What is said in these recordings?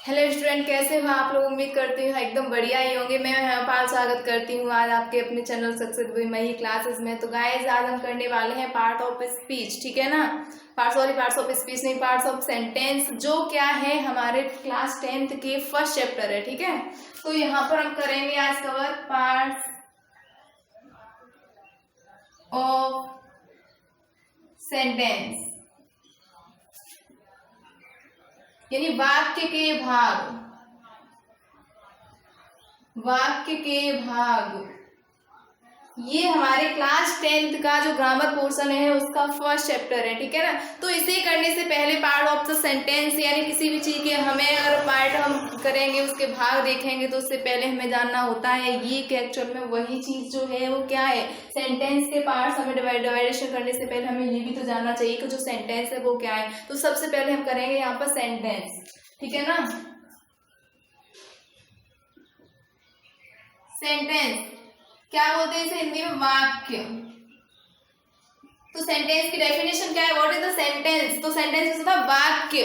Hello student, कैसे हो आप लोग। उम्मीद करती हूँ एकदम बढ़िया ही होंगे। मैं हेमपाल स्वागत करती हूँ आज आपके अपने चैनल सक्सेस विद मही क्लासेस में। तो गाइस आज हम करने वाले हैं पार्ट ऑफ स्पीच, ठीक है ना। पार्ट्स ऑफ स्पीच नहीं, पार्ट्स ऑफ सेंटेंस, जो क्या है हमारे क्लास 10th के फर्स्ट चैप्टर है, ठीक है। तो यहाँ पर हम करेंगे आज कवर पार्ट्स ऑफ सेंटेंस, यानी वाक्य के भाग। वाक्य के भाग ये हमारे क्लास 10th का जो ग्रामर पोर्शन है उसका फर्स्ट चैप्टर है, ठीक है ना। तो इसे करने से पहले पार्ट ऑफ द सेंटेंस यानी किसी भी चीज के हमें अगर पार्ट हम करेंगे उसके भाग देखेंगे तो उससे पहले हमें जानना होता है ये कि एक्चुअल में वही चीज जो है वो क्या है। सेंटेंस के पार्ट्स हमें डिवाइडेशन करने से पहले हमें ये भी तो जानना चाहिए कि जो सेंटेंस है वो क्या है। तो सबसे पहले हम करेंगे यहाँ पर सेंटेंस, ठीक है ना। सेंटेंस क्या बोलते हैं इसे हिंदी में? वाक्य। तो सेंटेंस की डेफिनेशन क्या है? What is the sentence? तो सेंटेंस होता है वाक्य,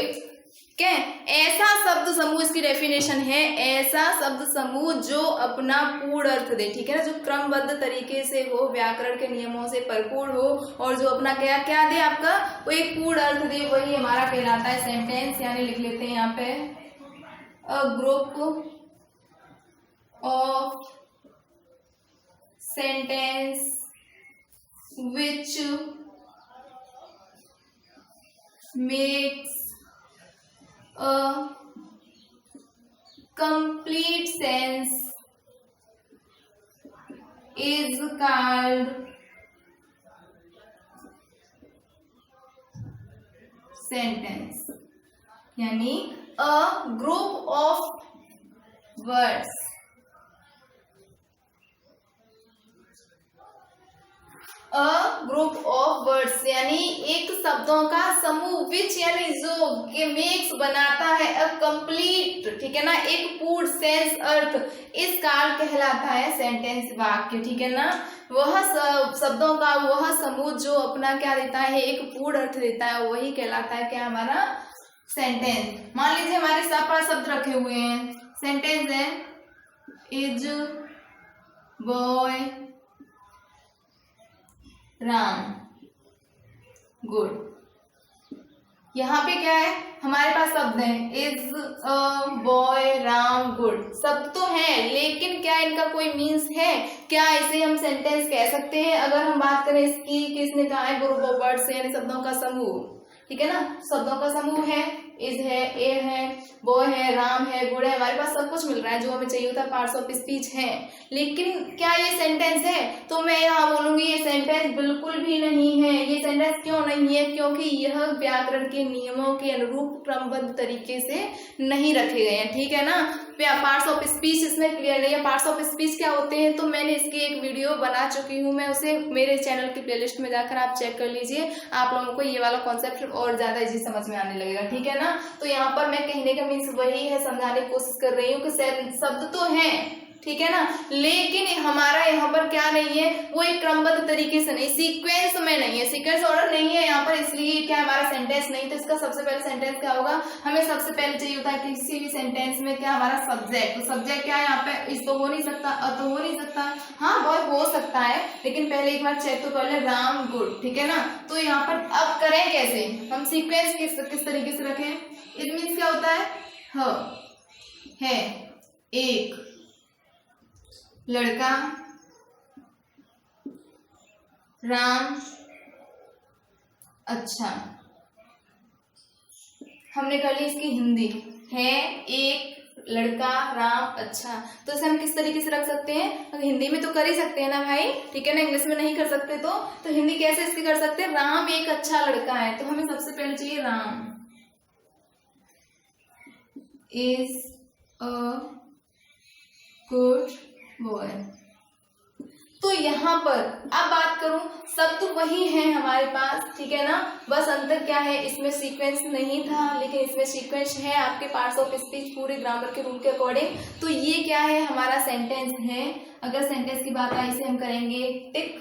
क्या? ऐसा शब्द समूह, इसकी डेफिनेशन है ऐसा शब्द समूह जो अपना पूर्ण अर्थ दे, ठीक है ना। जो क्रमबद्ध तरीके से हो, व्याकरण के नियमों से भरपूर हो और जो अपना क्या क्या दे आपका वो एक पूर्ण अर्थ दे, वही हमारा कहलाता है सेंटेंस। यानी लिख लेते हैं यहाँ पे a group of sentence which makes a complete sense is called sentence। यानी a group of words, a group of words यानी एक शब्दों का समूह, विच यानी जो के मेक्स बनाता है अ कंप्लीट, ठीक है ना, एक पूर्ण सेंस अर्थ, इस काल कहलाता है सेंटेंस, वाक्य, ठीक है ना। वह शब्दों का वह समूह जो अपना क्या देता है, एक पूर्ण अर्थ देता है, वही कहलाता है क्या हमारा सेंटेंस। मान लीजिए हमारे साथ शब्द रखे हुए हैं, सेंटेंस है इज बॉय राम गुड। यहाँ पे क्या है हमारे पास शब्द है is a boy Ram good, शब्द तो है लेकिन क्या इनका कोई मीन्स है? क्या इसे हम सेंटेंस कह सकते हैं? अगर हम बात करें इसकी कि इसने कहा है ग्रुप ऑफ वर्ड्स यानी शब्दों का समूह, ठीक है ना। शब्दों का समूह है, इज है, ए है, बॉय है, राम है, गुड है, हमारे पास सब कुछ मिल रहा है जो हमें चाहिए होता है, पार्ट्स ऑफ स्पीच है। लेकिन क्या ये सेंटेंस है? तो मैं यहाँ बोलूंगी ये सेंटेंस बिल्कुल भी नहीं है। ये सेंटेंस क्यों नहीं है? क्योंकि यह व्याकरण के नियमों के अनुरूप क्रमबद्ध तरीके से नहीं रखे गए हैं, ठीक है ना। पार्ट्स ऑफ स्पीच इसमें क्लियर नहीं है। पार्ट्स ऑफ स्पीच क्या होते हैं तो मैंने इसकी एक वीडियो बना चुकी हूँ, मैं उसे मेरे चैनल की प्लेलिस्ट में जाकर आप चेक कर लीजिए, आप लोगों को ये वाला कॉन्सेप्ट और ज्यादा इजी समझ में आने लगेगा, ठीक है ना। तो यहाँ पर मैं कहने का मीन्स वही है, समझाने की कोशिश कर रही हूँ कि शब्द तो है, ठीक है ना, लेकिन हमारा यहाँ पर क्या नहीं है, वो एक क्रमबद्ध तरीके से नहीं, सीक्वेंस में नहीं है, सीक्वेंस ऑर्डर नहीं है यहाँ पर, इसलिए क्या हमारा सेंटेंस नहीं। तो इसका सबसे पहले सेंटेंस क्या होगा, हमें सबसे पहले चाहिए होता है किसी भी सेंटेंस में क्या हमारा सब्जेक्ट। तो सब्जेक्ट क्या है यहाँ पे, इस तो हो नहीं सकता, अ तो हो नहीं सकता, हाँ बॉय हो सकता है, लेकिन पहले एक बार चेक तो कर ले, राम गुड, ठीक है ना। तो यहाँ पर अब करें कैसे हम, सीक्वेंस किस तरीके से रखें। इट मीन्स क्या होता है, है एक लड़का, राम अच्छा। हमने कर ली इसकी हिंदी, है एक लड़का राम अच्छा। तो इसे हम किस तरीके से रख सकते हैं, हिंदी में तो कर ही सकते हैं ना भाई, ठीक है ना, इंग्लिश में नहीं कर सकते तो हिंदी कैसे इसकी कर सकते हैं, राम एक अच्छा लड़का है। तो हमें सबसे पहले चाहिए Ram is a good boy. तो यहाँ पर अब बात करूं, सब तो वही है हमारे पास, ठीक है ना, बस अंतर क्या है, इसमें सीक्वेंस नहीं था लेकिन इसमें सीक्वेंस है आपके पार्ट्स ऑफ स्पीच पूरे ग्रामर के रूल के अकॉर्डिंग। तो ये क्या है हमारा सेंटेंस है। अगर सेंटेंस की बात आई इसे हम करेंगे टिक,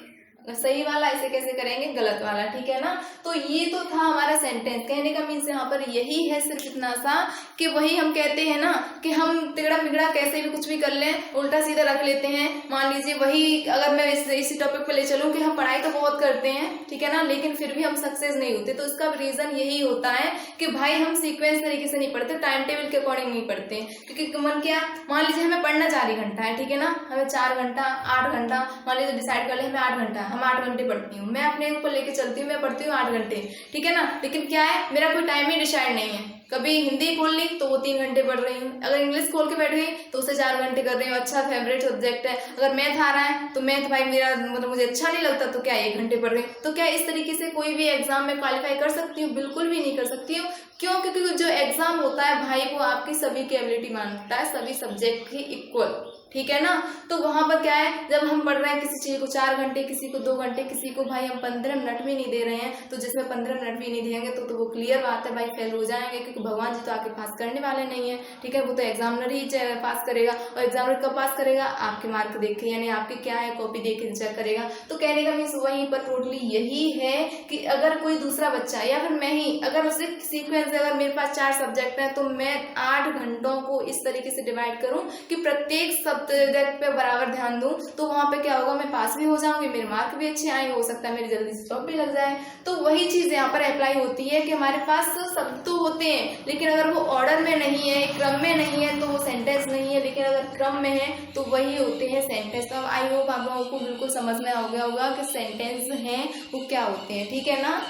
सही वाला, इसे कैसे करेंगे गलत वाला, ठीक है ना। तो ये तो था हमारा सेंटेंस। कहने का मीन्स यहाँ पर यही है, सिर्फ इतना सा कि वही हम कहते हैं ना कि हम तिगड़ा मिगड़ा कैसे भी कुछ भी कर लें, उल्टा सीधा रख लेते हैं। मान लीजिए वही अगर मैं इसी टॉपिक पे ले चलूँ कि हम पढ़ाई तो बहुत करते हैं, ठीक है ना, लेकिन फिर भी हम सक्सेस नहीं होते। तो इसका रीजन यही होता है कि भाई हम सीक्वेंस तरीके से नहीं पढ़ते, टाइम टेबल के अकॉर्डिंग नहीं पढ़ते। क्योंकि मन क्या, मान लीजिए हमें पढ़ना 4 घंटा है, ठीक है ना, हमें 4 घंटा 8 घंटा मान लीजिए डिसाइड कर ले हमें 8 घंटा, हम 8 घंटे पढ़ती हूँ, मैं अपने ऊपर लेके चलती हूँ, मैं पढ़ती हूँ 8 घंटे, ठीक है ना। लेकिन क्या है, मेरा कोई टाइम ही डिसाइड नहीं है। कभी हिंदी खोल ली तो वो 3 घंटे पढ़ रही हूँ, अगर इंग्लिश खोल के बैठ गई तो उसे 4 घंटे कर रही हूँ। अच्छा फेवरेट सब्जेक्ट है, अगर मैथ आ रहा है तो मैथ भाई मेरा मतलब मुझे अच्छा नहीं लगता, तो क्या 1 घंटे पढ़ रही हूँ। तो क्या इस तरीके से कोई भी एग्जाम में क्वालिफाई कर सकती हूँ? बिल्कुल भी नहीं कर सकती हूँ। क्यों? क्योंकि जो एग्जाम होता है भाई वो आपकी सभी की एबिलिटी मांगता है, सभी सब्जेक्ट की इक्वल, ठीक है ना। तो वहां पर क्या है, जब हम पढ़ रहे हैं किसी चीज को 4 घंटे, किसी को 2 घंटे, किसी को भाई हम 15 मिनट भी नहीं दे रहे हैं, तो जिसमें 15 मिनट भी नहीं देंगे तो वो क्लियर बात है भाई फेल हो जाएंगे, क्योंकि भगवान जी तो आके पास करने वाले नहीं है, ठीक है। वो तो एग्जामिनर ही पास करेगा, और एग्जामिनर कब पास करेगा? आपके मार्क देख के, यानी आपके क्या है कॉपी देख के चेक करेगा। तो कहने का मीन्स वहीं पर टोटली यही है कि अगर कोई दूसरा बच्चा या फिर मैं ही, अगर उसे सीक्वेंस अगर मेरे पास 4 सब्जेक्ट है तो मैं 8 घंटों को इस तरीके से डिवाइड करूं कि प्रत्येक सब्जेक्ट पे बराबर ध्यान दूं, तो वहां पे क्या होगा, मैं पास भी हो जाऊंगी, मेरे मार्क भी अच्छे आएंगे, हो सकता है मेरी जल्दी से जॉब भी लग जाए। तो वही चीज यहाँ पर अप्लाई होती है कि हमारे पास शब्द तो होते हैं, लेकिन अगर वो ऑर्डर में नहीं है, क्रम में नहीं है, तो वो सेंटेंस नहीं है। लेकिन अगर क्रम में है तो वही होते हैं सेंटेंस। तो आई होप आप लोगों को बिल्कुल समझ में आ गया होगा कि सेंटेंस हैं वो क्या होते हैं, ठीक है ना।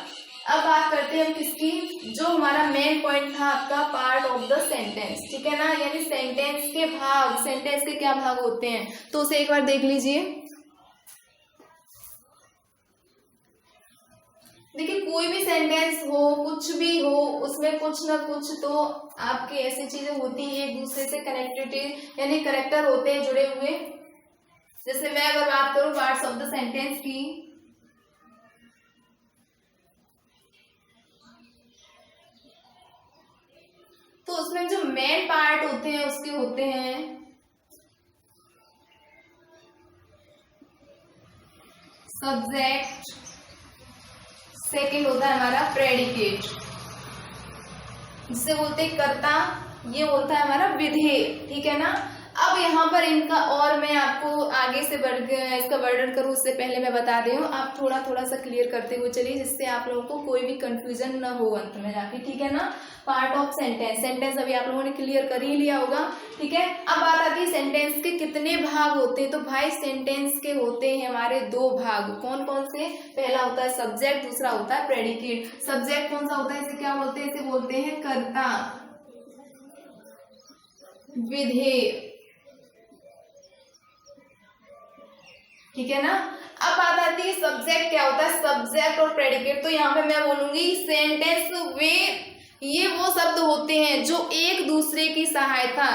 अब बात करते हैं किसकी, जो हमारा मेन पॉइंट था आपका पार्ट ऑफ द सेंटेंस, ठीक है ना, यानी सेंटेंस के भाग, सेंटेंस के क्या भाग होते हैं, तो उसे एक बार देख लीजिए। देखिए कोई भी सेंटेंस हो, कुछ भी हो, उसमें कुछ ना कुछ तो आपकी ऐसी चीजें होती हैं एक दूसरे से कनेक्टिविटी, यानी करेक्टर होते हैं जुड़े हुए। जैसे मैं अगर बात करूं पार्ट्स ऑफ द सेंटेंस की, तो उसमें जो मेन पार्ट होते हैं उसके होते हैं सब्जेक्ट, सेकंड होता है हमारा प्रेडिकेट जिसे बोलते हैं कर्ता, ये होता है हमारा विधेय, ठीक है ना। अब यहाँ पर इनका और मैं आपको आगे से इसका वर्णन करूँ उससे पहले मैं बता रही हूँ, आप थोड़ा थोड़ा सा क्लियर करते हुए चलिए, जिससे आप लोगों को कोई भी कंफ्यूजन ना हो अंत में जाके, ठीक है ना। पार्ट ऑफ सेंटेंस, सेंटेंस अभी आप लोगों ने क्लियर कर ही लिया होगा, ठीक है। अब बात आती है सेंटेंस के कितने भाग होते हैं, तो भाई सेंटेंस के होते हैं हमारे 2 भाग। कौन कौन से? पहला होता है सब्जेक्ट, दूसरा होता है प्रेडिकेट। सब्जेक्ट कौन सा होता है, इसे क्या बोलते हैं? इसे बोलते हैं कर्ता, विधेय, ठीक है ना। अब बात आती है सब्जेक्ट क्या होता है, सब्जेक्ट और प्रेडिकेट। तो यहाँ पे मैं बोलूंगी सेंटेंस ये वो शब्द होते हैं जो एक दूसरे की सहायता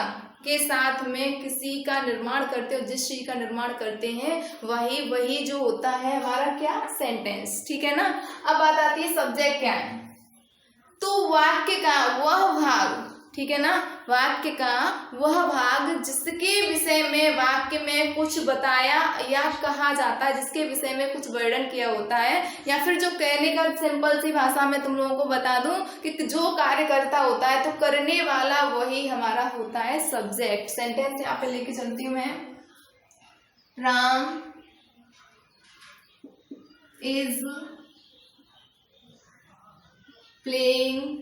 के साथ में किसी का निर्माण करते हो, जिस चीज का निर्माण करते हैं वही जो होता है हमारा क्या, सेंटेंस, ठीक है ना। अब बात आती है सब्जेक्ट क्या है, तो वाक्य का वह भाग, ठीक है ना, वाक्य का वह भाग जिसके विषय में वाक्य में कुछ बताया या कहा जाता है, जिसके विषय में कुछ वर्णन किया होता है, या फिर जो कहने का सिंपल सी भाषा में तुम लोगों को बता दूं कि जो कार्य करता होता है तो करने वाला वही हमारा होता है सब्जेक्ट। सेंटेंस यहाँ पे लेके चलती हूँ मैं, Ram is playing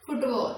football,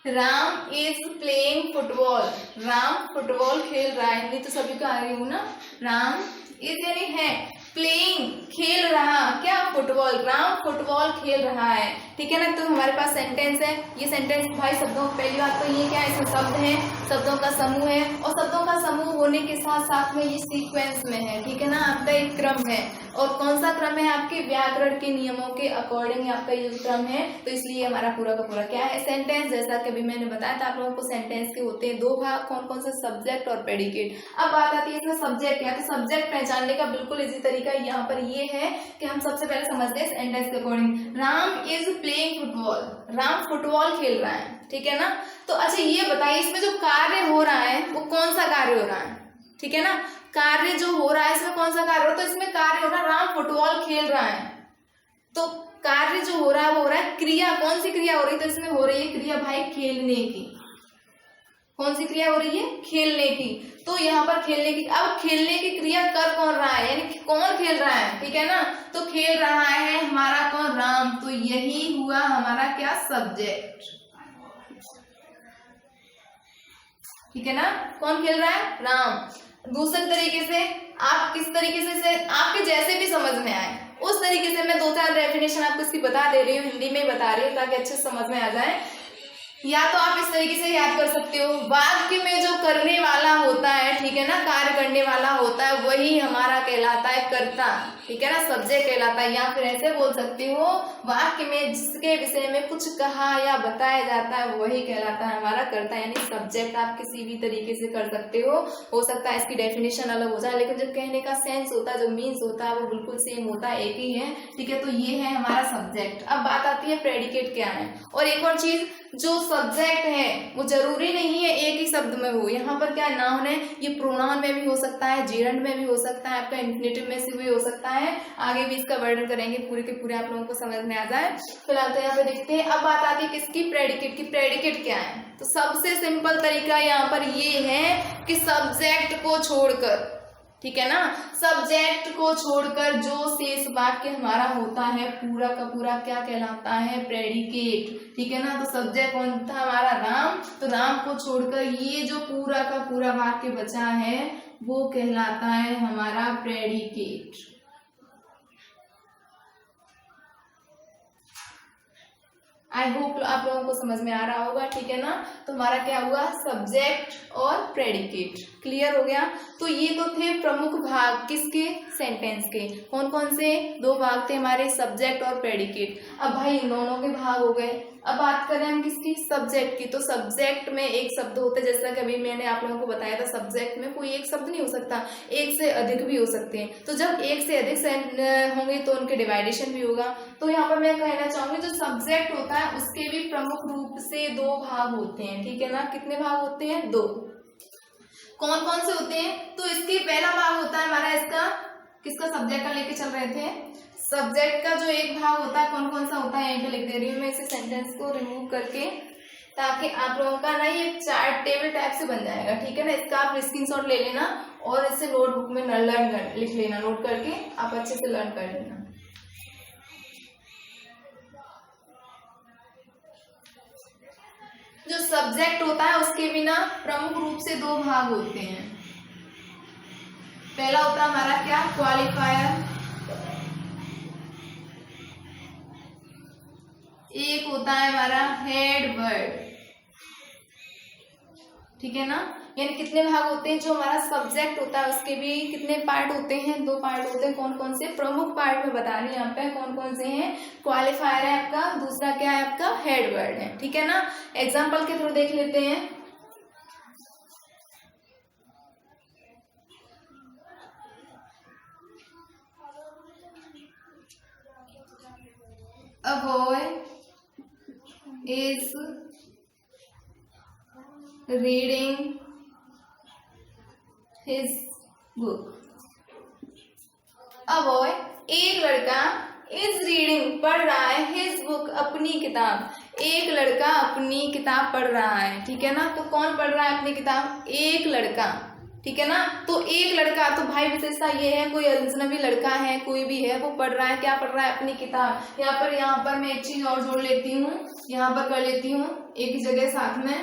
Ram is playing football, Ram football खेल रहा है। हिंदी तो सभी को आ रही हूँ ना। राम इज यानी है, प्लेइंग खेल रहा, क्या, फुटबॉल, राम फुटबॉल खेल रहा है, ठीक है ना। तो हमारे पास सेंटेंस है, ये सेंटेंस भाई शब्दों, पहली बात तो ये क्या है, इसमें शब्द है, शब्दों का समूह है, और शब्दों का समूह होने के साथ साथ में ये सीक्वेंस में है, ठीक है ना, आपका एक क्रम है। और कौन सा क्रम है, आपके व्याकरण के नियमों के अकॉर्डिंग आपका ये क्रम है। तो इसलिए हमारा पूरा का पूरा क्या है, सेंटेंस। जैसा कि अभी मैंने बताया था आप लोगों को, सेंटेंस के होते हैं 2 भाग, कौन कौन से, सब्जेक्ट और प्रेडिकेट। अब बात आती है इसमें सब्जेक्ट क्या है, तो सब्जेक्ट पहचानने का बिल्कुल इसी तरीका यहाँ पर ये है कि हम सबसे पहले समझते हैं सेंटेंस के according. Ram is playing football, Ram football खेल रहा है, ठीक है ना। तो अच्छा ये बताइए इसमें जो कार्य हो रहा है वो कौन सा कार्य हो रहा है, ठीक है ना। कार्य जो हो रहा है इसमें कौन सा कार्य हो रहा है, तो इसमें कार्य हो रहा है राम फुटबॉल खेल रहा है, तो कार्य जो हो रहा है वो हो रहा है क्रिया, कौन सी क्रिया हो रही है, तो इसमें हो रही है क्रिया भाई खेलने की। कौन सी क्रिया हो रही है, खेलने की। तो यहाँ पर खेलने की, अब खेलने की क्रिया कर कौन रहा है, यानी कौन खेल रहा है, ठीक है ना। तो खेल रहा है हमारा कौन, राम, तो यही हुआ हमारा क्या, सब्जेक्ट, ठीक है ना। कौन खेल रहा है, राम। दूसरे तरीके से आप किस तरीके से आपके जैसे भी समझ में आए उस तरीके से मैं 2-4 डेफिनेशन आपको इसकी बता दे रही हूँ, हिंदी में बता रही हूँ ताकि अच्छे समझ में आ जाए। या तो आप इस तरीके से याद कर सकते हो, वाक्य में जो करने वाला होता है, ठीक है ना, कार्य करने वाला होता है, वही हमारा कहलाता है कर्ता, ठीक है ना, सब्जेक्ट कहलाता है। या फिर ऐसे बोल सकते हो, वाक्य में जिसके विषय में कुछ कहा या बताया जाता है वही कहलाता है हमारा कर्ता, यानी सब्जेक्ट। आप किसी भी तरीके से कर सकते हो सकता है इसकी डेफिनेशन अलग हो जाए, लेकिन जो कहने का सेंस होता है, जो मीन्स होता है, वो बिल्कुल सेम होता है, एक ही है, ठीक है। तो ये है हमारा सब्जेक्ट। अब बात आती है प्रेडिकेट क्या है। और एक और चीज, जो सब्जेक्ट है वो जरूरी नहीं है एक ही शब्द में हो, यहाँ पर क्या नाउन है, ये प्रोनाउन में भी हो सकता है, जेरंड में भी हो सकता है, आपका इन्फिनेटिव में से भी हो सकता है, आगे भी इसका वर्णन करेंगे, पूरे के पूरे आप लोगों को समझ में आ जाए। फिलहाल तो यहाँ पे देखते हैं। अब बात आती है किसकी, प्रेडिकेट की। प्रेडिकेट क्या है, तो सबसे सिंपल तरीका यहाँ पर ये है कि सब्जेक्ट को छोड़कर, ठीक है ना, सब्जेक्ट को छोड़कर जो शेष वाक्य हमारा होता है पूरा का पूरा क्या कहलाता है, प्रेडिकेट, ठीक है ना। तो सब्जेक्ट कौन था हमारा, राम, तो राम को छोड़कर ये जो पूरा का पूरा वाक्य बचा है वो कहलाता है हमारा प्रेडिकेट। आई होप आप लोगों को समझ में आ रहा होगा, ठीक है ना। तो हमारा क्या हुआ, सब्जेक्ट और प्रेडिकेट, क्लियर हो गया। तो ये तो थे प्रमुख भाग किसके, सेंटेंस के। कौन कौन से, 2 भाग थे हमारे, सब्जेक्ट और प्रेडिकेट। अब भाई इन दोनों के भाग हो गए। अब बात करें हम किसकी, सब्जेक्ट की। तो सब्जेक्ट में एक शब्द होता है, जैसा कि अभी मैंने आप लोगों को बताया था, सब्जेक्ट में कोई एक शब्द नहीं हो सकता, एक से अधिक भी हो सकते हैं। तो जब एक से अधिक होंगे तो उनके डिवाइडेशन भी होगा। तो यहाँ पर मैं कहना चाहूंगी जो सब्जेक्ट होता है उसके भी प्रमुख रूप से 2 भाग होते हैं, ठीक है ना। कितने भाग होते हैं, 2। कौन कौन से होते हैं, तो इसके पहला भाग होता है हमारा इसका, किसका, सब्जेक्ट का लेके चल रहे थे। सब्जेक्ट का जो एक भाग होता है, कौन कौन सा होता है, यहीं पे लिख दे रही हूँ मैं इसे सेंटेंस को रिमूव करके, ताकि आप लोगों का ना ये चार्ट टेबल टाइप से बन जाएगा, ठीक है ना। इसका आप स्क्रीनशॉट ले लेना और इसे नोटबुक में लर्न कर लिख लेना, नोट करके आप अच्छे से लर्न कर लेना। जो सब्जेक्ट होता है उसके बिना प्रमुख रूप से 2 भाग होते हैं। पहला होता है हमारा क्या, क्वालिफायर, एक होता है हमारा हेड वर्ड, ठीक है ना। यानी कितने भाग होते हैं, जो हमारा सब्जेक्ट होता है उसके भी कितने पार्ट होते हैं, 2 पार्ट होते हैं। कौन कौन से, प्रमुख पार्ट में बता रही हूँ यहाँ पे कौन कौन से हैं। क्वालिफायर है आपका, दूसरा क्या है आपका, हेड वर्ड है, ठीक है ना। एग्जाम्पल के थ्रू देख लेते हैं। A boy is reading his book. A boy, एक लड़का, is reading पढ़ रहा है, his book अपनी किताब, एक लड़का अपनी किताब पढ़ रहा है, ठीक है ना। तो कौन पढ़ रहा है अपनी किताब, एक लड़का, ठीक है ना। तो एक लड़का, तो भाई विशेषता ये है, कोई अजनबी लड़का है, कोई भी है, वो पढ़ रहा है, क्या पढ़ रहा है, अपनी किताब। यहाँ पर मैं एक चीज और जोड़ लेती हूँ, यहाँ पर कर लेती हूँ एक ही जगह साथ में,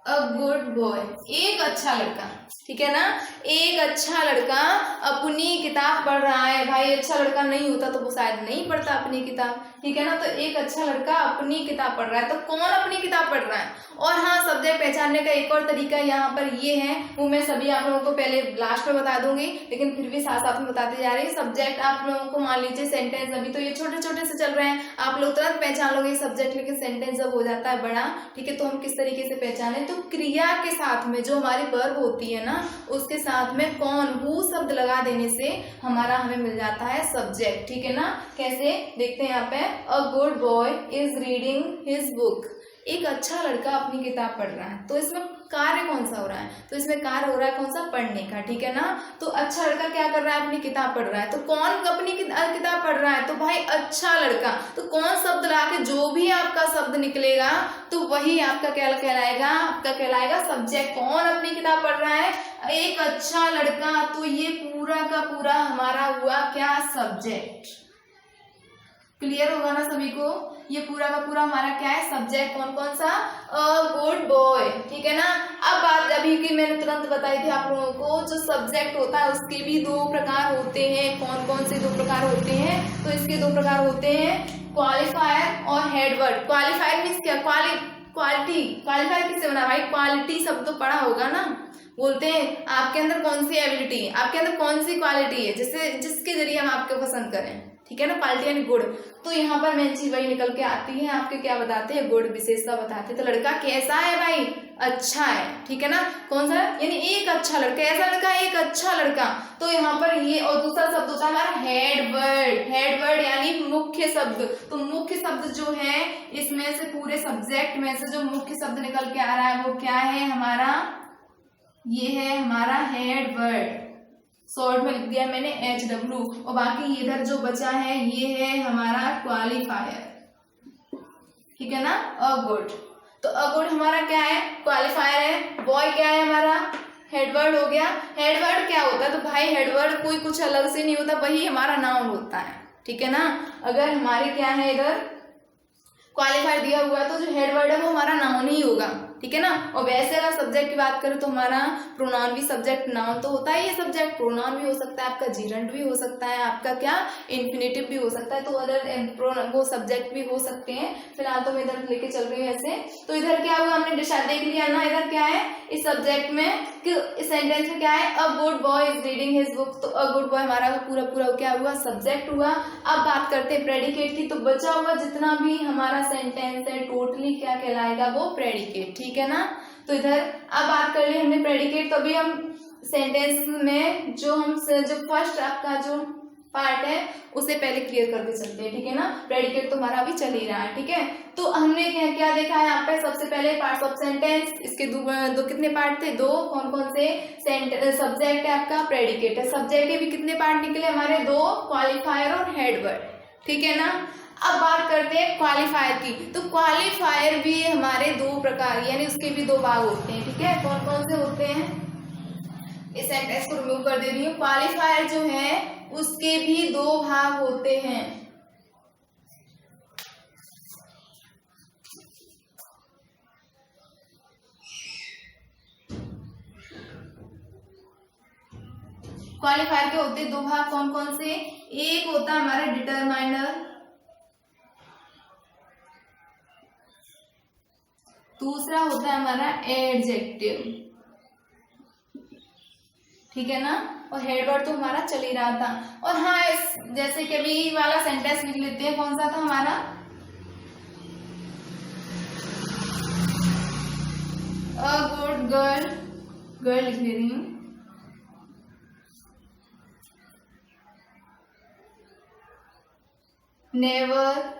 अ गुड बॉय, एक अच्छा लड़का, ठीक है ना। एक अच्छा लड़का अपनी किताब पढ़ रहा है। भाई अच्छा लड़का नहीं होता तो वो शायद नहीं पढ़ता अपनी किताब, ठीक है ना। तो एक अच्छा लड़का अपनी किताब पढ़ रहा है, तो कौन अपनी किताब पढ़ रहा है। और हाँ, सब्जेक्ट पहचानने का एक और तरीका यहाँ पर ये है, वो मैं सभी आप लोगों को पहले लास्ट में बता दूंगी, लेकिन फिर भी साथ साथ में बताते जा रही है। सब्जेक्ट आप लोगों को मान लीजिए सेंटेंस, अभी तो ये छोटे छोटे से चल रहे हैं, आप लोग तुरंत पहचान लोगे सब्जेक्ट, लेकिन सेंटेंस जब हो जाता है बड़ा, ठीक है, तो हम किस तरीके से पहचाने, तो क्रिया के साथ में जो हमारी वर्ब होती है ना, उसके साथ में कौन, हु शब्द लगा देने से हमें मिल जाता है सब्जेक्ट, ठीक है ना। कैसे देखते हैं यहाँ पे, a good boy is reading his book, एक अच्छा लड़का अपनी किताब पढ़ रहा है। तो इसमें कार्य कौन सा हो रहा है, तो इसमें कार्य हो रहा है कौन सा, पढ़ने का, ठीक है ना। तो अच्छा लड़का क्या कर रहा है, अपनी किताब पढ़ रहा है। तो कौन अपनी किताब पढ़ रहा है, तो भाई अच्छा लड़का। तो कौन शब्द लाके जो भी आपका शब्द निकलेगा तो वही आपका क्या कहलाएगा, आपका कहलाएगा सब्जेक्ट। कौन अपनी किताब पढ़ रहा है, एक अच्छा लड़का, तो ये पूरा का पूरा हमारा हुआ क्या, सब्जेक्ट। क्लियर होगा ना सभी को, ये पूरा का पूरा हमारा क्या है, सब्जेक्ट। कौन कौन सा, अ गुड बॉय, ठीक है ना। अब बात अभी की मैंने तुरंत बताई थी आप लोगों को, जो सब्जेक्ट होता है उसके भी दो प्रकार होते हैं। कौन कौन से दो प्रकार होते हैं, तो इसके दो प्रकार होते हैं, क्वालिफायर और हेडवर्ड। क्वालिफायर मीन्स क्या, क्वालिटी। क्वालिफायर किससे बना भाई, क्वालिटी शब्द तो पढ़ा होगा ना। बोलते हैं आपके अंदर कौन सी एबिलिटी है, आपके अंदर कौन सी क्वालिटी है, जिससे जिसके जरिए हम आपको पसंद करें, ठीक है ना। क्वालिटी यानी गुड। तो यहाँ पर मेन चीज वही निकल के आती है, आपके क्या बताते हैं, गुड, विशेषता बताते हैं। तो लड़का कैसा है भाई, अच्छा है, ठीक है ना। कौन सा, यानी एक अच्छा लड़का, ऐसा लड़का, एक अच्छा लड़का। तो यहाँ पर ये, और दूसरा शब्द होता है हमारा हेडवर्ड। हेडवर्ड यानी मुख्य शब्द। तो मुख्य शब्द जो है, इसमें से पूरे सब्जेक्ट में से जो मुख्य शब्द निकल के आ रहा है वो क्या है हमारा, ये है हमारा हेडवर्ड। शॉर्ट में लिख दिया मैंने HW। और बाकी इधर जो बचा है ये है हमारा क्वालिफायर, ठीक है ना, अ गुड। तो अ गुड हमारा क्या है, क्वालिफायर है। बॉय क्या है हमारा, हेडवर्ड हो गया। हेडवर्ड क्या होता है, तो भाई हेडवर्ड कोई कुछ अलग से नहीं होता, वही हमारा नाउन होता है, ठीक है ना। अगर हमारे क्या है, इधर क्वालिफायर दिया हुआ है तो जो हेडवर्ड है वो हमारा नाउन ही होगा, ठीक है ना। और वैसे अगर सब्जेक्ट की बात करें तो हमारा प्रोनाउन भी सब्जेक्ट, नाउन तो होता है ये सब्जेक्ट, प्रोनाउन भी हो सकता है आपका, जीरंड भी हो सकता है आपका, क्या इन्फिनेटिव भी हो सकता है। तो अदर वो सब्जेक्ट भी हो सकते हैं। फिलहाल तो मैं इधर लेके चल रही हूँ ऐसे। तो इधर क्या हुआ, हमने दिशा देख लिया ना, इधर क्या है इस सब्जेक्ट में, कि इस सेंटेंस में क्या है, a good boy is reading his book. तो अ गुड बॉय हमारा पूरा पूरा क्या हुआ, सब्जेक्ट हुआ। अब बात करते हैं प्रेडिकेट की। तो बचा हुआ जितना भी हमारा सेंटेंस है टोटली क्या कहलाएगा, वो प्रेडिकेट, ठीक है ना। तो इधर अब बात कर ली हमने प्रेडिकेट। तो अभी हम सेंटेंस में जो फर्स्ट आपका जो पार्ट है उसे पहले क्लियर करके चलते हैं, ठीक है ना। प्रेडिकेट तो हमारा अभी चल ही रहा है, ठीक है। तो हमने क्या देखा है यहाँ पे, सबसे पहले पार्ट्स ऑफ सेंटेंस, इसके दो कितने पार्ट थे, दो। कौन कौन से, सब्जेक्ट है आपका, प्रेडिकेट है। सब्जेक्ट के भी कितने पार्ट निकले हमारे, दो, क्वालिफायर और हेडवर्ड, ठीक है ना। अब बात करते हैं क्वालिफायर की। तो क्वालिफायर भी हमारे दो प्रकार, यानी उसके भी दो भाग होते हैं, ठीक है। कौन कौन से होते हैं, इस सेंटेंस को रिमूव कर दे रही हूँ। क्वालिफायर जो है उसके भी दो भाग होते हैं। क्वालिफायर के होते हैं दो भाग, कौन कौन से, एक होता है हमारा डिटरमाइनर, दूसरा होता है हमारा एडजेक्टिव, ठीक है ना। और हेडवर्ड तो हमारा चल ही रहा था। और हाँ, जैसे कि अभी वाला सेंटेंस लिख लेते हैं, कौन सा था हमारा, अ गुड गर्ल, गर्ल लिख ले रही हूँ, नेवर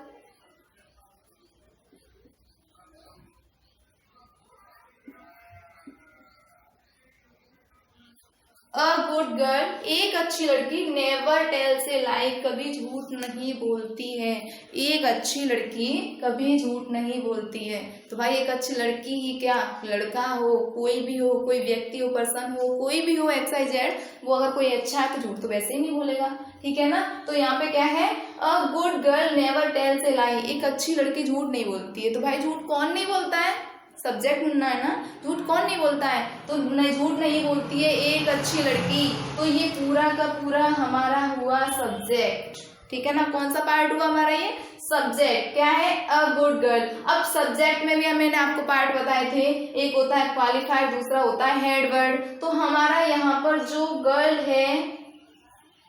अ गुड गर्ल, एक अच्छी लड़की, नेवर टेल से लाई, कभी झूठ नहीं बोलती है। एक अच्छी लड़की कभी झूठ नहीं बोलती है। तो भाई एक अच्छी लड़की ही क्या, लड़का हो, कोई भी हो, कोई व्यक्ति हो, पर्सन हो, कोई भी हो, XYZ, वो अगर कोई अच्छा है तो झूठ तो वैसे ही नहीं बोलेगा, ठीक है ना। तो यहाँ पे क्या है, a good girl never tell say lie, एक अच्छी लड़की झूठ नहीं बोलती है। तो भाई झूठ कौन नहीं बोलता है, सब्जेक्ट ढूंढना है ना, झूठ कौन नहीं बोलता है, तो नहीं, झूठ नहीं बोलती है एक अच्छी लड़की। तो ये पूरा का पूरा हमारा हुआ सब्जेक्ट, ठीक है ना। कौन सा पार्ट हुआ हमारा, ये सब्जेक्ट क्या है, अ गुड गर्ल। अब सब्जेक्ट में भी मैंने आपको पार्ट बताए थे, एक होता है क्वालिफायर, दूसरा होता है हेडवर्ड। तो हमारा यहाँ पर जो गर्ल है,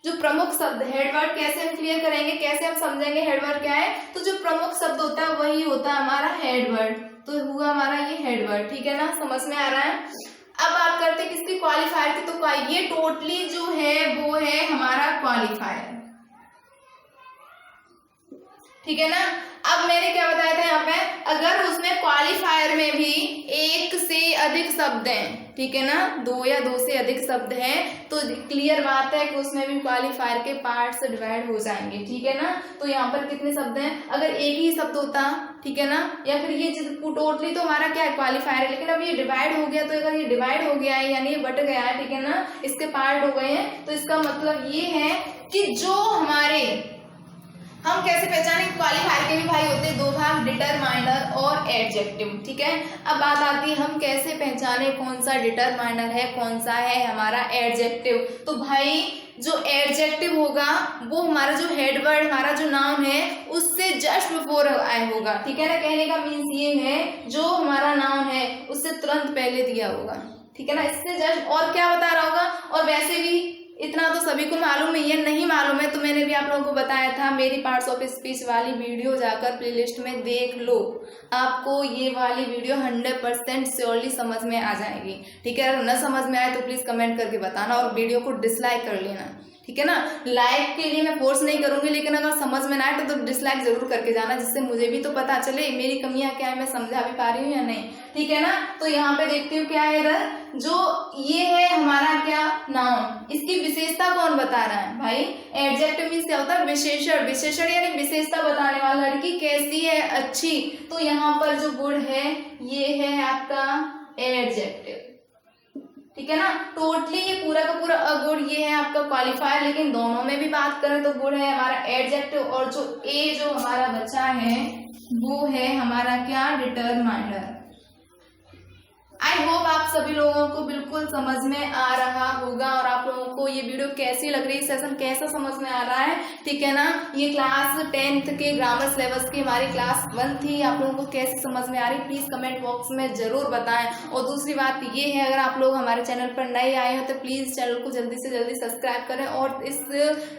जो प्रमुख शब्द, हेडवर्ड कैसे हम क्लियर करेंगे, कैसे हम समझेंगे हेडवर्ड क्या है, तो जो प्रमुख शब्द होता है वही होता है हमारा हेडवर्ड। तो हुआ हमारा ये हेडवर्ड, ठीक है ना, समझ में आ रहा है। अब बात करते हैं किसकी, क्वालिफायर की। तो ये टोटली जो है वो है हमारा क्वालिफायर, ठीक है ना। अब मैंने क्या बताया था यहाँ पे, अगर उसमें क्वालिफायर में भी एक से अधिक शब्द हैं, ठीक है ना, दो या दो से अधिक शब्द हैं, तो क्लियर बात है कि उसमें भी क्वालिफायर के पार्ट से डिवाइड हो जाएंगे, ठीक है ना। तो यहाँ पर कितने शब्द हैं, अगर एक ही शब्द होता, ठीक है ना, या फिर ये टोटली तो हमारा क्या है, क्वालिफायर है, लेकिन अब ये डिवाइड हो गया, तो अगर ये डिवाइड हो गया है यानी ये बट गया है, ठीक है ना, इसके पार्ट हो गए हैं, तो इसका मतलब ये है कि जो हमारे, हम कैसे पहचाने, क्वालिफायर के भी भाई होते हैं दो भाग, डिटरमाइनर और एडजेक्टिव, ठीक है। अब बात आती है हम कैसे पहचाने कौन सा डिटरमाइनर है, कौन सा है हमारा एडजेक्टिव। तो भाई जो एडजेक्टिव होगा वो हमारा जो हेड वर्ड, हमारा जो नाउन है उससे जस्ट बिफोर आए होगा, ठीक है ना। कहने का मीन्स ये है जो हमारा नाउन है उससे तुरंत पहले दिया होगा, ठीक है ना, इससे जस्ट, और क्या बता रहा होगा। और वैसे भी इतना तो सभी को मालूम है, ये नहीं मालूम है तो मैंने भी आप लोगों को बताया था, मेरी पार्ट्स ऑफ स्पीच वाली वीडियो जाकर प्लेलिस्ट में देख लो, आपको ये वाली वीडियो 100% श्योरली समझ में आ जाएगी, ठीक है। अगर न समझ में आए तो प्लीज कमेंट करके बताना और वीडियो को डिसलाइक कर लेना, ठीक है ना। लाइक के लिए मैं फोर्स नहीं करूंगी, लेकिन अगर समझ में ना आए तो डिसलाइक जरूर करके जाना, जिससे मुझे भी तो पता चले मेरी कमियां क्या है, मैं समझा भी पा रही हूँ या नहीं, ठीक है ना। तो यहाँ पे देखती हूँ क्या है इधर, जो ये है हमारा क्या, नाउन, इसकी विशेषता कौन बता रहा है भाई, एडजेक्टिव मींस क्या होता है, विशेषण, विशेषण यानी विशेषता बताने वाला, लड़की कैसी है, अच्छी, तो यहाँ पर जो गुण है ये है आपका एडजेक्टिव, ठीक है ना। टोटली ये पूरा का पूरा अगुण ये है आपका क्वालिफायर, लेकिन दोनों में भी बात करें तो गुण है हमारा एडजेक्टिव, और जो ए जो हमारा बचा है वो है हमारा क्या, डिटरमाइनर। आई होप आप सभी लोगों को बिल्कुल समझ में आ रहा होगा, और आप लोगों को ये वीडियो कैसी लग रही है, सेशन कैसा समझ में आ रहा है, ठीक है ना। ये क्लास 10th के ग्रामर सिलेबस की हमारी क्लास 1 थी, आप लोगों को कैसे समझ में आ रही प्लीज कमेंट बॉक्स में जरूर बताएं। और दूसरी बात ये है, अगर आप लोग हमारे चैनल पर नए आए हो तो प्लीज चैनल को जल्दी से जल्दी सब्सक्राइब करें और इस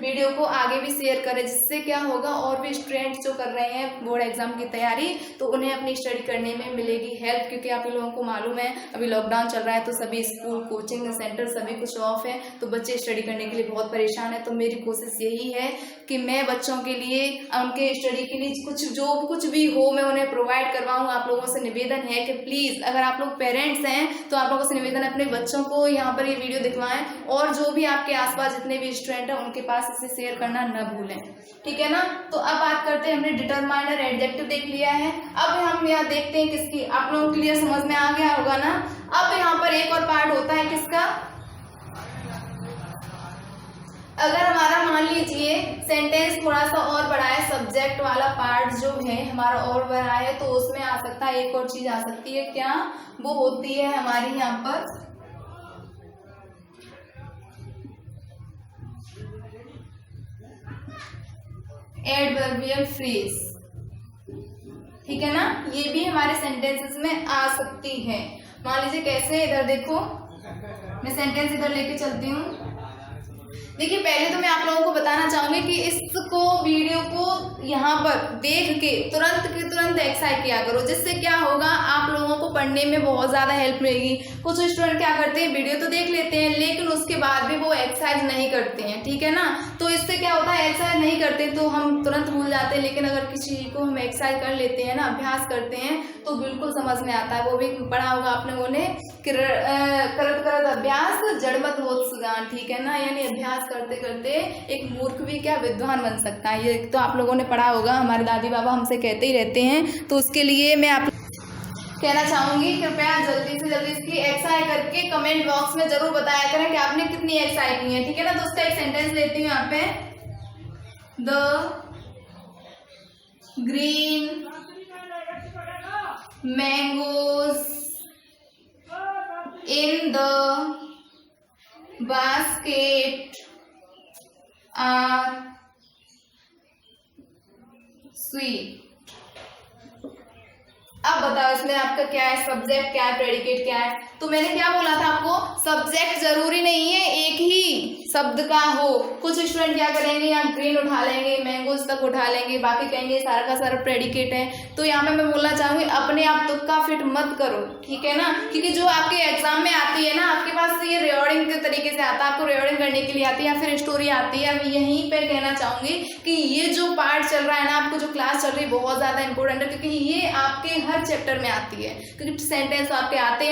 वीडियो को आगे भी शेयर करें, जिससे क्या होगा और भी स्टूडेंट्स जो कर रहे हैं बोर्ड एग्जाम की तैयारी, तो उन्हें अपनी स्टडी करने में मिलेगी हेल्प, क्योंकि आप लोगों को मालूम है अभी लॉकडाउन चल रहा है तो सभी स्कूल, कोचिंग सेंटर सभी कुछ ऑफ है, तो बच्चे स्टडी करने के लिए बहुत परेशान है। तो मेरी कोशिश यही है कि मैं बच्चों के लिए, उनके स्टडी के लिए कुछ भी हो मैं उन्हें प्रोवाइड करवाऊँ। आप लोगों से निवेदन है कि प्लीज अगर आप लोग पेरेंट्स हैं तो आप लोगों से निवेदन है अपने बच्चों को यहाँ पर ये वीडियो दिखवाएं, और जो भी आपके आसपास जितने भी स्टूडेंट हैं उनके पास इसे शेयर करना न भूलें, ठीक है ना। तो अब बात करते हैं, हमने डिटरमाइनर एडजेक्टिव देख लिया है, अब हम यहाँ देखते हैं किसकी, आप लोगों को क्लियर समझ में आ गया होगा ना। अब यहाँ पर एक और पार्ट होता है किसका, अगर हमारा मान लीजिए सेंटेंस थोड़ा सा और बड़ा है, सब्जेक्ट वाला पार्ट जो है हमारा और बड़ा है, तो उसमें आ सकता है एक और चीज आ सकती है, क्या वो होती है हमारी यहाँ पर एडवर्बियल फ्रेज, ठीक है ना। ये भी हमारे सेंटेंसेस में आ सकती है। मान लीजिए कैसे, इधर देखो मैं सेंटेंस इधर लेके चलती हूँ। देखिए पहले तो मैं आप लोगों को बताना चाहूंगी कि इसको वीडियो को यहाँ पर देख के तुरंत एक्सरसाइज किया करो, जिससे क्या होगा आप लोगों को पढ़ने में बहुत ज़्यादा हेल्प मिलेगी। कुछ स्टूडेंट क्या करते हैं, वीडियो तो देख लेते हैं लेकिन उसके बाद भी वो एक्सरसाइज नहीं करते हैं, ठीक है ना। तो इससे क्या होता है, एक्सरसाइज नहीं करते तो हम तुरंत भूल जाते हैं, लेकिन अगर किसी को हम एक्सरसाइज कर लेते हैं ना, अभ्यास करते हैं तो बिल्कुल समझ में आता है। वो भी पढ़ा होगा आपने, उन्हें करत अभ्यास जड़मत होत सुजान, ठीक है ना, यानी अभ्यास करते करते एक मूर्ख भी क्या विद्वान बन सकता है। ये तो आप लोगों ने पढ़ा होगा, हमारे दादी बाबा हमसे कहते ही रहते हैं। तो उसके लिए मैं आप कहना चाहूंगी कृपया जल्दी से जल्दी इसकी एक्सरसाइज करके कमेंट बॉक्स में जरूर बताया करें कि आपने कितनी एक्सरसाइज की है, ठीक है ना। तो उसका एक सेंटेंस लेती हूँ यहाँ पे, the green mangoes in the basket are sweet। अब बताओ इसमें आपका क्या है, सब्जेक्ट क्या है, प्रेडिकेट क्या है। तो मैंने क्या बोला था आपको, सब्जेक्ट जरूरी नहीं है एक ही शब्द का हो। कुछ स्टूडेंट क्या करेंगे, यहाँ ग्रीन उठा लेंगे, मैंगोज तक उठा लेंगे, बाकी कहेंगे सारा का सारा प्रेडिकेट है। तो यहाँ पे मैं बोलना चाहूंगी अपने आप तुक्का फिट मत करो, ठीक है ना, क्योंकि जो आपके एग्जाम में आती है ना, आपके पास ये रिकॉर्डिंग के तरीके से आता है, आपको रिकॉर्डिंग करने के लिए आती है या फिर स्टोरी आती है। अब यहीं पे कहना चाहूंगी कि ये जो पार्ट चल रहा है ना, आपको जो क्लास चल रही है बहुत ज्यादा इंपॉर्टेंट है, क्योंकि ये आपके हर चैप्टर में आती है, क्योंकि सेंटेंस आपके आने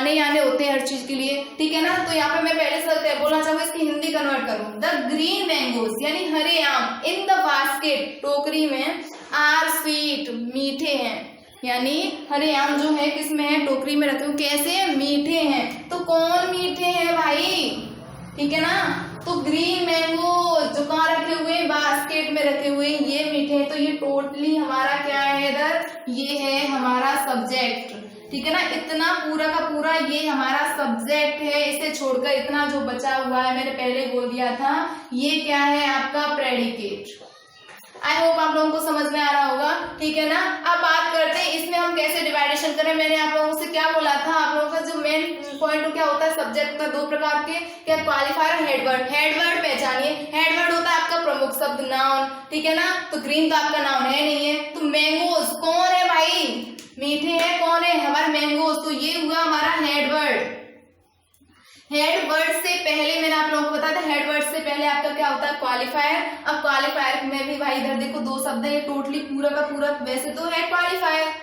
ही आने होते हैं हर चीज के लिए, ठीक है ना। तो यहाँ पे मैं पहले से बोलना चाहूंगी इसकी हिंदी कन्वर्ट करूँ, द ग्रीन मैंगोज यानी हरे आम इन द बास्केट टोकरी में आर स्वीट मीठे हैं, यानी हरे आम जो है किसमें है, टोकरी में रखे हुए, कैसे मीठे हैं। तो कौन मीठे हैं भाई, ठीक है ना। तो ग्रीन मैंगो जो कहाँ रखे हुए, बास्केट में रखे हुए, ये मीठे हैं। तो ये टोटली हमारा क्या है इधर, ये है हमारा सब्जेक्ट, ठीक है ना। इतना पूरा का पूरा ये हमारा सब्जेक्ट है, इसे छोड़कर इतना जो बचा हुआ है मैंने पहले बोल दिया था, ये क्या है आपका प्रेडिकेट। आई होप आप लोगों को समझ में आ रहा होगा, ठीक है ना। अब बात करते हैं इसमें हम कैसे डिवाइडेशन करें। मैंने आप लोगों से क्या बोला था, आप लोगों का जो मेन पॉइंट क्या होता है सब्जेक्ट का, दो प्रकार के, क्या क्वालिफायर और हेडवर्ड। हेडवर्ड पहचानिए, हेडवर्ड होता है आपका प्रमुख शब्द, नाउन, ठीक है ना। तो ग्रीन तो आपका नाउन है नहीं है। तो मैंगोज कौन है भाई, मीठे हैं, कौन है हमारे मैंगोज, तो ये हुआ हमारा हेडवर्ड। हेडवर्ड से पहले मैंने आप लोगों को बताया था, हेडवर्ड से पहले आपका क्या होता है क्वालिफायर। अब क्वालिफायर में भी भाई इधर देखो दो शब्द है, ये टोटली पूरा का पूरा वैसे तो है क्वालिफायर,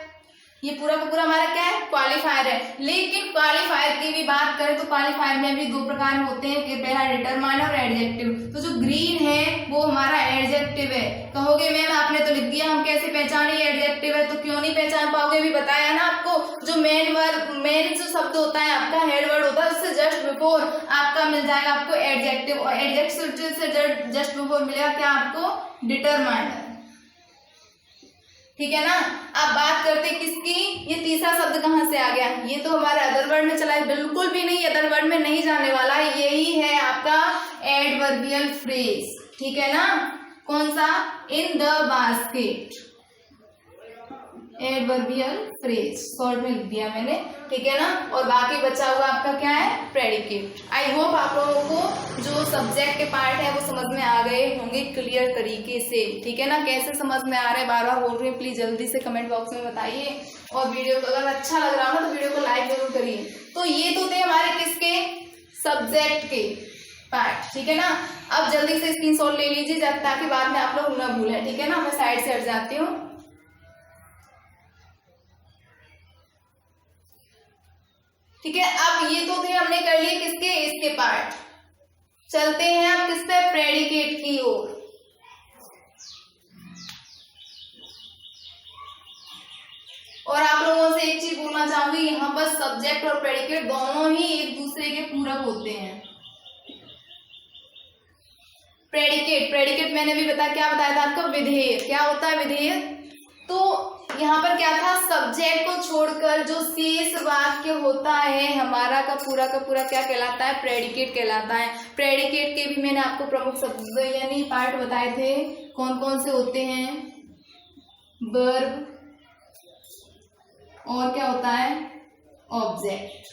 ये पूरा का पूरा हमारा क्या है क्वालिफायर है। लेकिन क्वालिफायर की भी बात करें तो क्वालिफायर में भी दो प्रकार होते हैं, कि पहला डिटरमाइनर और एडजेक्टिव। तो जो ग्रीन है वो हमारा एडजेक्टिव है। कहोगे मैम आपने तो लिख दिया, हम कैसे पहचाने ये एडजेक्टिव है, तो क्यों नहीं पहचान पाओगे, भी बताया ना आपको। जो मेन जो शब्द होता है आपका हेड वर्ड होता है, उससे जस्ट बिफोर आपका मिल जाएगा आपको एडजेक्टिव, और एडजेक्टिव से जस्ट बिफोर मिलेगा क्या आपको डिटरमाइनर, ठीक है ना। अब बात करते हैं किसकी, ये तीसरा शब्द कहां से आ गया, ये तो हमारे अदर वर्ड में चला है, बिल्कुल भी नहीं अदर वर्ड में नहीं जाने वाला है, यही है आपका एडवर्बियल फ्रेज, ठीक है ना। कौन सा, in the basket, adverbial phrase short में लिख दिया मैंने, ठीक है ना। और बाकी बचा हुआ आपका क्या है प्रेडिकेट। आई होप आप लोगों को जो सब्जेक्ट के पार्ट है वो समझ में आ गए होंगे क्लियर तरीके से, ठीक है ना। कैसे समझ में आ रहे हैं बार बार बोल रही हूँ, प्लीज जल्दी से कमेंट बॉक्स में बताइए, और वीडियो को अगर अच्छा लग रहा हो ना तो वीडियो को लाइक जरूर करिए। तो ये तो थे हमारे किसके, सब्जेक्ट के पार्ट, ठीक है ना। अब जल्दी से स्क्रीनशॉट ले लीजिए ताकि बाद में आप लोग न भूलें, ठीक है ना। मैं साइड से हट जाती हूँ। ठीक है, अब ये तो थे हमने कर लिए किसके, इसके पार्ट। चलते हैं अब किस पे, प्रेडिकेट की ओर। और आप लोगों से एक चीज बोलना चाहूंगी, यहाँ पर सब्जेक्ट और प्रेडिकेट दोनों ही एक दूसरे के पूरक होते हैं। प्रेडिकेट मैंने भी बताया, क्या बताया था आपको, विधेय। क्या होता है विधेय, तो यहाँ पर क्या था, सब्जेक्ट को छोड़कर जो शेष वाक्य होता है हमारा का पूरा क्या कहलाता है, प्रेडिकेट कहलाता है। प्रेडिकेट के भी मैंने आपको प्रमुख शब्द यानी पार्ट बताए थे, कौन कौन से होते हैं, वर्ब, और क्या होता है ऑब्जेक्ट,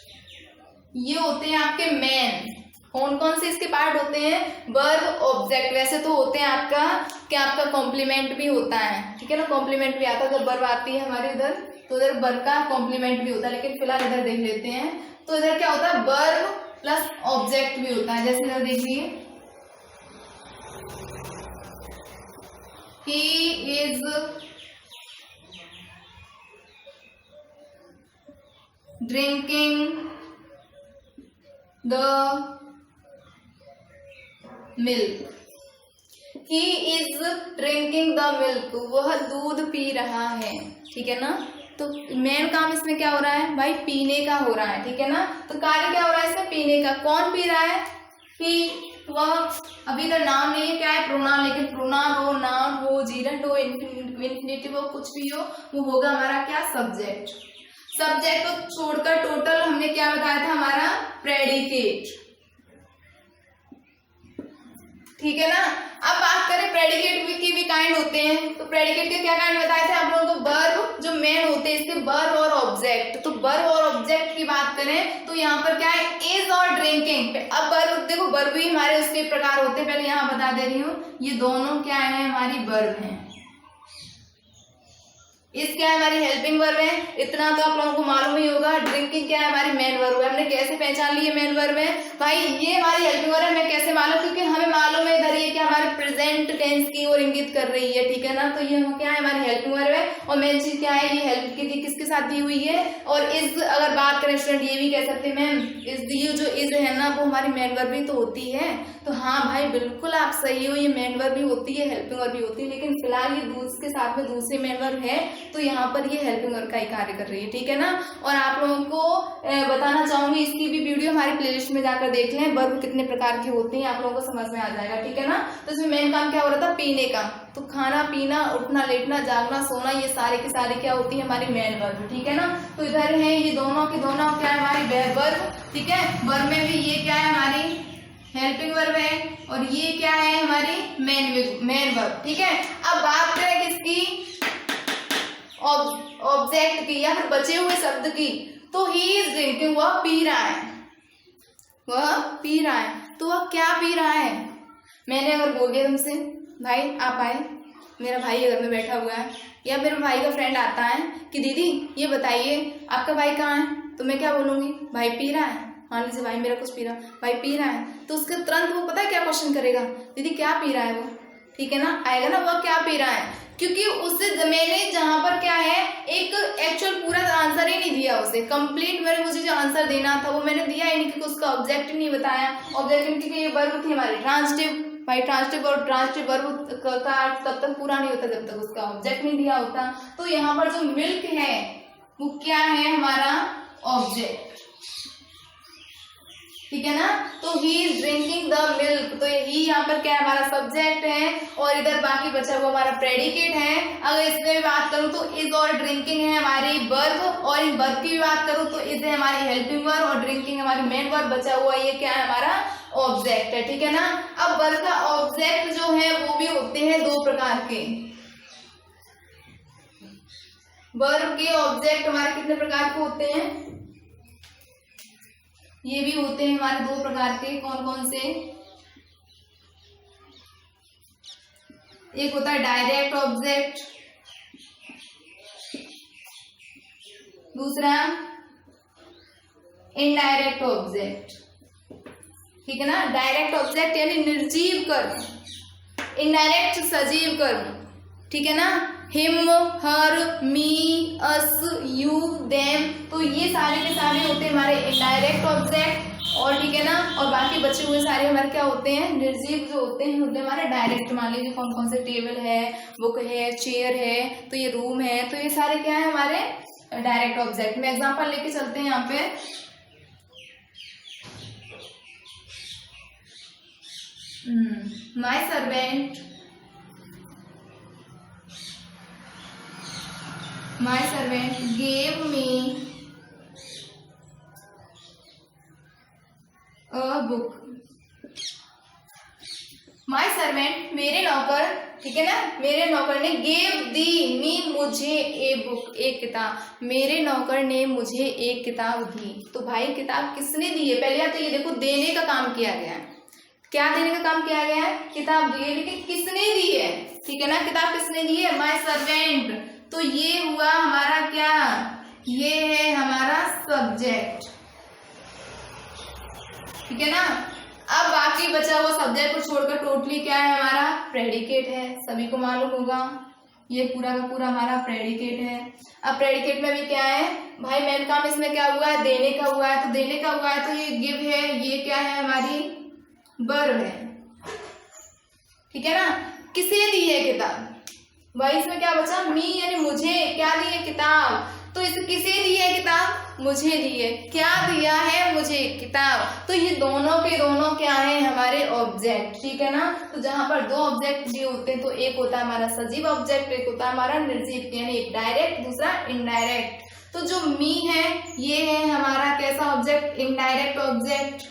ये होते हैं आपके मेन। कौन कौन से इसके पार्ट होते हैं, वर्ब, ऑब्जेक्ट। वैसे तो होते हैं आपका क्या, आपका कॉम्प्लीमेंट भी होता है, ठीक है ना, कॉम्प्लीमेंट भी आता है। जब वर्ब आती है हमारे इधर तो इधर वर्ब का कॉम्प्लीमेंट भी होता है, लेकिन फिलहाल इधर देख लेते हैं। तो इधर क्या होता है, वर्ब प्लस ऑब्जेक्ट भी होता है। जैसे इधर देखिए, he is drinking the milk, he is drinking the milk, वह दूध पी रहा है, ठीक है ना। तो मेन काम इसमें क्या हो रहा है भाई, पीने का हो रहा है, ठीक है ना। तो कार्य क्या हो रहा है इसमें, पीने का। कौन पी रहा है, ही, वह। अभी इधर नाम नहीं है, क्या है प्रोनाउन, लेकिन प्रोनाउन हो, नाउन हो, जीरंड हो, इन्फिनिटिव हो, कुछ भी हो, वो होगा हमारा क्या, सब्जेक्ट। सब्जेक्ट को छोड़कर टोटल हमने क्या बताया था, हमारा प्रेडिकेट, ठीक है ना। अब बात करें प्रेडिकेट की भी काइंड होते हैं, तो प्रेडिकेट के क्या काइंड बताए थे आप लोगों को, वर्ब जो मेन होते हैं इसके, वर्ब और ऑब्जेक्ट। तो वर्ब और ऑब्जेक्ट की बात करें तो यहाँ पर क्या है, इज और ड्रिंकिंग। अब वर्ब देखो, वर्ब भी हमारे उसके प्रकार होते हैं, पहले यहाँ बता दे रही हूँ, ये दोनों क्या है, हमारी वर्ब है। इस क्या है, हमारी हेल्पिंग वर्ब है, इतना तो आप लोगों को मालूम ही होगा। ड्रिंकिंग क्या है, हमारी मेन वर्ब है। हमने कैसे पहचान ली है मेन वर्ब है भाई, ये हमारी हेल्पिंग वर्ब है। मैं कैसे मालूम, क्योंकि हमें मालूम है इधर ये क्या हमारे प्रेजेंट टेंस की ओर इंगित कर रही है, ठीक है ना। तो ये क्या है, हमारी हेल्पिंग वर्ब है। और मेन चीज क्या है, ये हेल्प की किसके साथ दी हुई है, और इज अगर बात करें स्टूडेंट, ये भी कह सकते हैं मैम इज, ये जो इज है ना वो हमारी मेन वर्ब भी तो होती है। तो हाँ भाई बिल्कुल आप सही हो, ये मेन वर्ब भी होती है, हेल्पिंग वर्ब भी होती है, लेकिन फिलहाल ये दूसरे के साथ में दूसरी मेन वर्ब है, तो यहाँ पर ये हेल्पिंग वर्ब का ही कार्य कर रही है, ठीक है ना। और आप लोगों को बताना चाहूंगी, इसकी भी वीडियो हमारी प्लेलिस्ट में जाकर देख लें, वर्ब कितने प्रकार के होते हैं, आप लोगों को समझ में आ जाएगा, ठीक है ना। तो इसमें मेन काम क्या हो रहा था, पीने का। तो खाना पीना, उठना लेटना, जागना सोना, ये सारे के सारे क्या होती है, हमारी मेन वर्ब, ठीक है ना। तो इधर है ये दोनों के दोनों क्या है, हमारी वर्ब, ठीक है। वर्ब में भी ये क्या है, हमारी हेल्पिंग वर्ब है, और ये क्या है, हमारी मेन वर्ब, ठीक है। अब बात करें किसकी, ऑब्जेक्ट की या फिर बचे हुए शब्द की। तो ही इज ड्रिंकिंग, वह पी रहा है, वह पी रहा है। तो वह क्या पी रहा है, मैंने अगर बोल दिया तुमसे भाई आप आए, मेरा भाई अगर में बैठा हुआ है, या मेरे भाई का फ्रेंड आता है कि दीदी ये बताइए आपका भाई कहाँ है, तो मैं क्या बोलूंगी, भाई पी रहा है। मान लीजिए भाई मेरा कुछ पी रहा, भाई पी रहा है, तो उसके तुरंत वो पता है क्या क्वेश्चन करेगा, दीदी क्या पी रहा है वो, ठीक है ना, आएगा ना वह क्या पी रहा है। क्योंकि उससे मैंने जहां पर क्या है, एक एक्चुअल पूरा आंसर ही नहीं दिया उसे, कंप्लीट मुझे जो आंसर देना था वो मैंने दिया ही नहीं, क्योंकि उसका ऑब्जेक्ट नहीं बताया। ऑब्जेक्ट क्योंकि ये वर्ब थी हमारी ट्रांजिटिव, भाई ट्रांजिटिव और ट्रांजिटिव वर्ब का तब तक पूरा नहीं होता जब तक उसका ऑब्जेक्ट नहीं दिया होता। तो यहाँ पर जो मिल्क है वो क्या है, हमारा ऑब्जेक्ट, ठीक है ना। तो he is drinking the milk, तो ही यहाँ पर क्या है, हमारा सब्जेक्ट है, और इधर बाकी बचा हुआ हमारा प्रेडिकेट है। अगर इसमें भी बात करूं तो इज और ड्रिंकिंग है हमारी वर्ब, और इन वर्ब की भी बात करूं तो इज है हमारी हेल्पिंग वर्ब, और ड्रिंकिंग हमारी मेन वर्ब, बचा हुआ ये क्या है, हमारा ऑब्जेक्ट है, ठीक है ना। अब वर्ब का ऑब्जेक्ट जो है वो भी होते हैं दो प्रकार के। वर्ब के ऑब्जेक्ट हमारे कितने प्रकार के होते हैं, ये भी होते हैं हमारे दो प्रकार के। कौन कौन से, एक होता है डायरेक्ट ऑब्जेक्ट, दूसरा इनडायरेक्ट ऑब्जेक्ट, ठीक है ना। डायरेक्ट ऑब्जेक्ट यानी निर्जीव कर्म, इनडायरेक्ट सजीव कर्म, ठीक है ना। Him, her, me, us, you, them, तो ये सारे के सारे होते हैं हमारे इनडायरेक्ट ऑब्जेक्ट, और ठीक है ना। और बाकी बचे हुए सारे हमारे क्या होते हैं, निर्जीव जो होते हैं हमारे डायरेक्ट। मान लीजिए कौन कौन से, टेबल है, बुक है, चेयर है, तो ये रूम है, तो ये सारे क्या है हमारे डायरेक्ट ऑब्जेक्ट। में एग्जाम्पल लेके चलते हैं यहाँ पे, my servant, My servant gave me a book. My servant मेरे नौकर, ठीक है ना, मेरे नौकर ने gave दी मी मुझे a book, एक किताब, मेरे नौकर ने मुझे एक किताब दी। तो भाई किताब किसने दी है, पहले तो ये देखो देने का काम किया गया है, क्या देने का काम किया गया है, किताब दी है, लेकिन किसने दी है, ठीक है ना, किताब किसने दी है, माय सर्वेंट। तो ये हुआ हमारा क्या, ये है हमारा सब्जेक्ट, ठीक है ना। अब बाकी बचा हुआ सब्जेक्ट को छोड़कर टोटली क्या है, हमारा प्रेडिकेट है, सभी को मालूम होगा, ये पूरा का पूरा हमारा प्रेडिकेट है। अब प्रेडिकेट में भी क्या है भाई, मेन काम इसमें क्या हुआ है, देने का हुआ है, तो देने का हुआ है तो ये गिव है, ये क्या है हमारी वर्ब है, ठीक है ना। किसे दी है किताब, भाई इसमें क्या बचा, मी यानी मुझे, क्या दी है किताब, तो इसे किसे दी है किताब, मुझे दी है, क्या दिया है, मुझे किताब। तो ये दोनों के दोनों क्या है, हमारे ऑब्जेक्ट, ठीक है ना। तो जहां पर दो ऑब्जेक्ट दिए होते हैं तो एक होता है हमारा सजीव ऑब्जेक्ट, एक होता है हमारा निर्जीव, यानी एक डायरेक्ट दूसरा इनडायरेक्ट। तो जो मी है ये है हमारा कैसा ऑब्जेक्ट, इनडायरेक्ट ऑब्जेक्ट,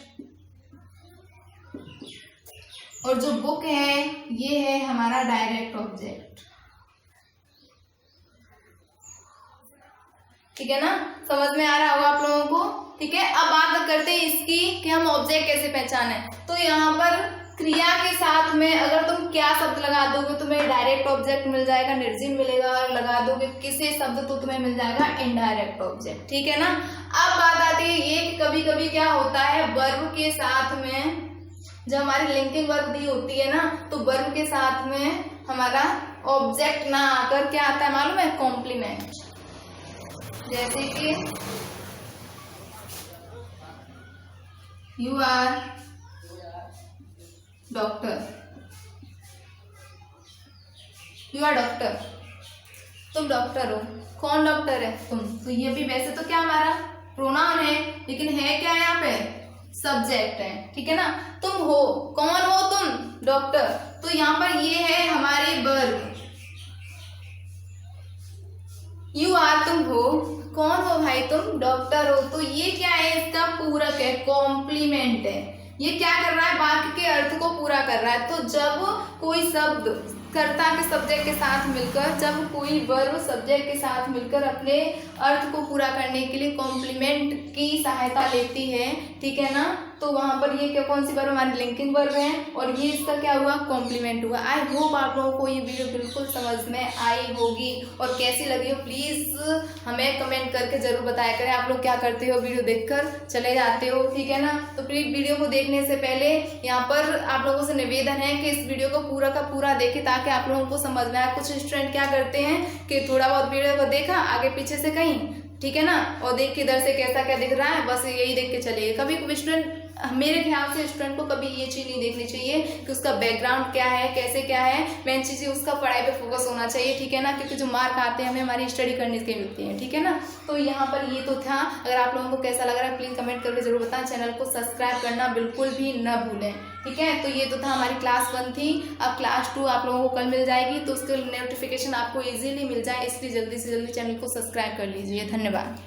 और जो बुक है ये है हमारा डायरेक्ट ऑब्जेक्ट, ठीक है ना, समझ में आ रहा होगा आप लोगों को। ठीक है, अब बात करते हैं इसकी कि हम ऑब्जेक्ट कैसे पहचाने। तो यहाँ पर क्रिया के साथ में अगर तुम क्या शब्द लगा दोगे तुम्हें डायरेक्ट ऑब्जेक्ट मिल जाएगा, निर्जीव मिलेगा। और लगा दोगे किसी शब्द तो तुम्हें मिल जाएगा इनडायरेक्ट ऑब्जेक्ट। ठीक है ना। अब बात आती है ये कि कभी कभी क्या होता है वर्ब के साथ में, जब हमारी लिंकिंग वर्ब दी होती है ना, तो वर्ब के साथ में हमारा ऑब्जेक्ट ना आकर क्या आता है मालूम है, कॉम्प्लीमेंट। जैसे कि you are doctor, you are doctor, तुम डॉक्टर हो। कौन डॉक्टर है, तुम। तो ये भी वैसे तो क्या हमारा प्रोनाउन है, लेकिन है क्या यहाँ पे, सब्जेक्ट है। ठीक है ना। तुम हो, कौन हो तुम, डॉक्टर। तो यहाँ पर ये है हमारी वर्ब। यू आर तुम हो, कौन हो भाई तुम, डॉक्टर हो। तो ये क्या है, इसका पूरक है, कॉम्प्लीमेंट है। ये क्या कर रहा है, वाक्य के अर्थ को पूरा कर रहा है। तो जब कोई शब्द कर्ता के सब्जेक्ट के साथ मिलकर, जब कोई वर्ब सब्जेक्ट के साथ मिलकर अपने अर्थ को पूरा करने के लिए कॉम्प्लीमेंट की सहायता लेती है, ठीक है ना, तो वहां पर ये क्या, कौन सी वर्ब, हमारी लिंकिंग वर्ब है। और ये इसका क्या हुआ, कॉम्प्लीमेंट हुआ। आई होप आप लोगों को ये वीडियो बिल्कुल समझ में आई होगी, और कैसी लगी हो प्लीज हमें कमेंट करके जरूर बताया करें। आप लोग क्या करते हो, वीडियो देखकर चले जाते हो, ठीक है ना। तो प्लीज वीडियो को देखने से पहले यहाँ पर आप लोगों से निवेदन है कि इस वीडियो को पूरा का पूरा देखें, ताकि आप लोगों को समझ में आए। कुछ स्टूडेंट क्या करते हैं कि थोड़ा बहुत वीडियो को देखा आगे पीछे से कहीं, ठीक है ना, और देख के इधर से कैसा क्या दिख रहा है, बस यही देख के चलिए। कभी स्टूडेंट, मेरे ख्याल से स्टूडेंट को कभी ये चीज़ नहीं देखनी चाहिए कि उसका बैकग्राउंड क्या है, कैसे क्या है। मेन चीज़ उसका पढ़ाई पे फोकस होना चाहिए, ठीक है ना, क्योंकि जो मार्क आते हैं हमें हमारी स्टडी करने के मिलते हैं, ठीक है ना। तो यहाँ पर ये तो था। अगर आप लोगों को कैसा लग रहा है प्लीज़ कमेंट करके जरूर बताएं। चैनल को सब्सक्राइब करना बिल्कुल भी न भूलें, ठीक है। तो ये तो था, हमारी क्लास 1 थी। अब क्लास 2 आप लोगों को कल मिल जाएगी, तो उसके नोटिफिकेशन आपको इजीली मिल जाए, इसलिए जल्दी से जल्दी चैनल को सब्सक्राइब कर लीजिए। धन्यवाद।